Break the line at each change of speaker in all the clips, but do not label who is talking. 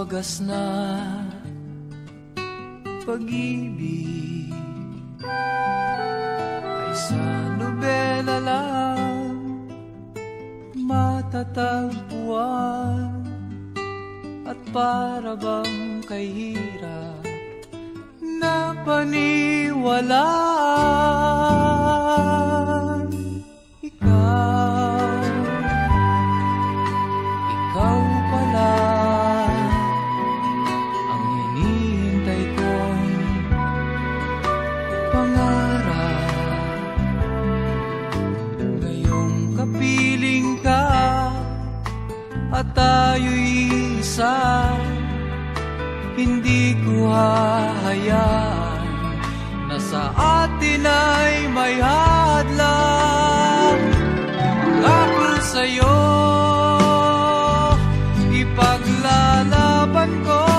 wagas na pag-ibig ay sa nobela lang matatagpuan, at para bang kay hirap na paniwalaan. Ikaw pala ang hinihintay kong pangarap. Ngayong kapiling ka at tayo'y isa, hindi ko hahayaan na sa atin ay may hadlang. Pangako sa'yo, ipaglalaban ko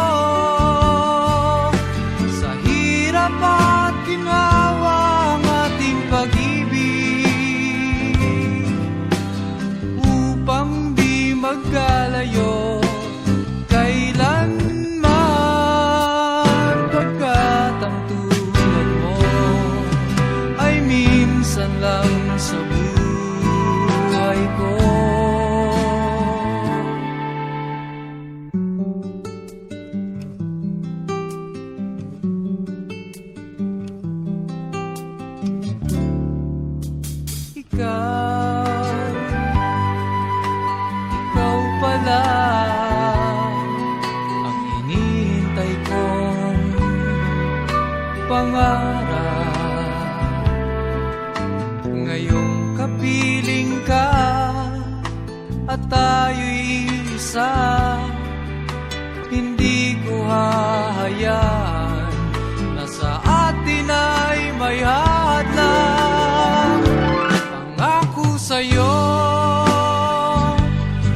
sa hirap at ginhawa ang ating pag-ibig, upang di magkalayo kailanman, pagkat ang tulad mo ay minsan lang sa buhay ko. Ikaw pala ang hinihintay kong pangarap. Ngayong kapiling ka at tayo'y isa, hindi ko hahayaan na sa atin ay may hadlang. Pangako sa'yo,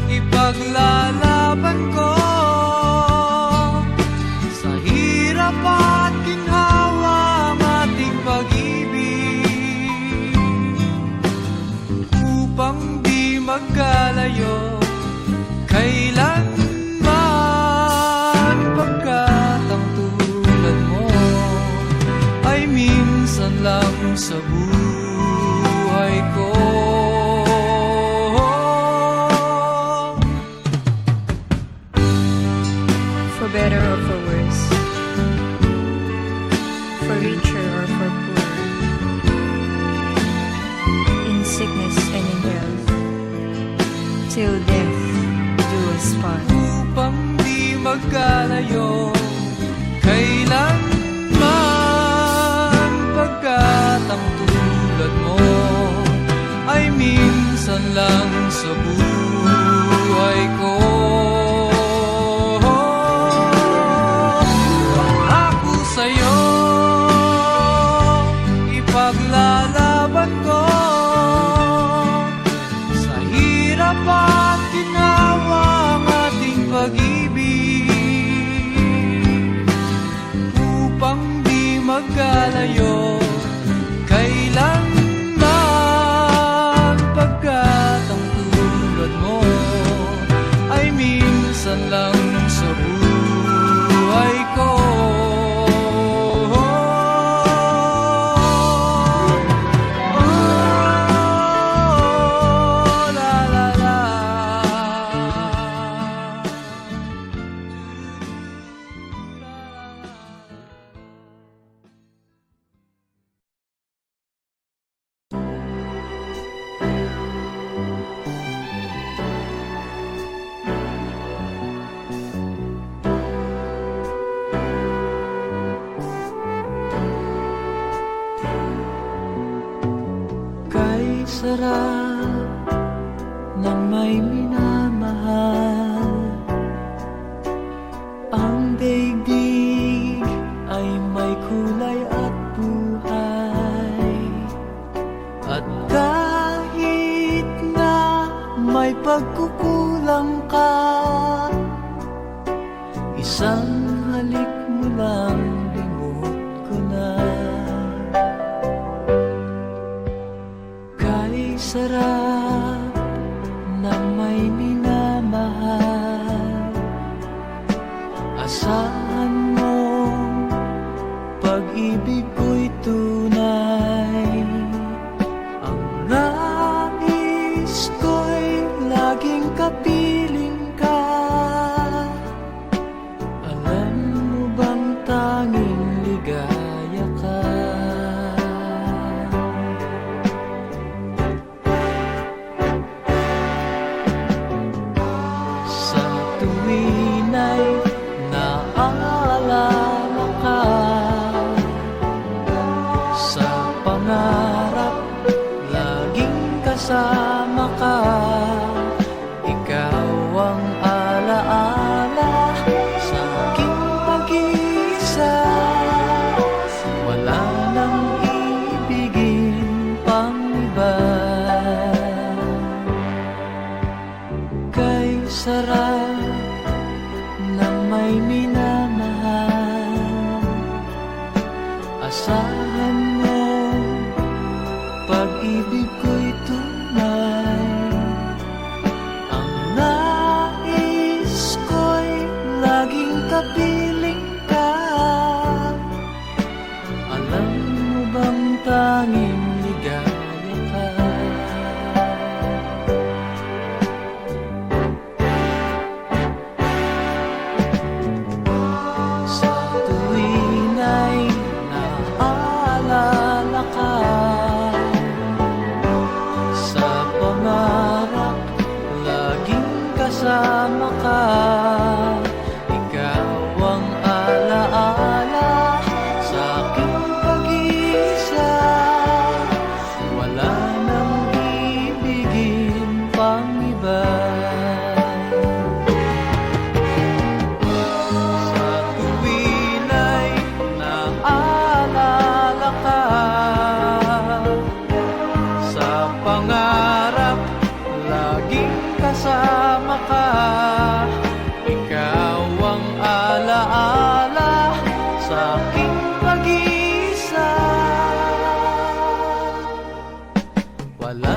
ipaglalaban ko sa hirap at ginhawa ang ating pag-ibig, upang di magkalayo kailanman, pagkat ang tulad mo ay minsan lang sa buhay ko.
For better or for worse, for richer or for poor, in sickness and in health, till death do us part.
Upang di magkalayo kailanman, pagkat ang tulad mo ay minsan lang sa buhay ko. Pangako sa'yo, ipaglalaban ko sa hirap at ginhawa ang ating pag-ibig, upang di magkalayo kailanman, pagkat ang tulad mo ay minsan lang sa buhay ko. La la la. Kay sarap ng may minamahal, ang daigdig ay may kulay at buhay, at kahit na may pagkukulang ka, isang halik mo lang limot ko na. Kay sarap ng may minamahal, pangarap, laging kasama ka. Ikaw ang alaala sa aking pag-iisa. Wala nang ibigin pang iba. Kay sarap ng may minamahal, asahan mo pag-ibig ko'y tunay. Ang nais ko'y laging kapiling ka. Alam mo bang tanging ligaya ka? Sa tuwin ay naaalala ka, sa pangarap laging kasama ka. Ikaw ang alaala sa aking pag-iisa. Wala nang ibigin pang iba. Sa tuwin ay naaalala ka, sa pangarap laging kasama ka. Ikaw ang alaala sa aking pag-iisa. Wala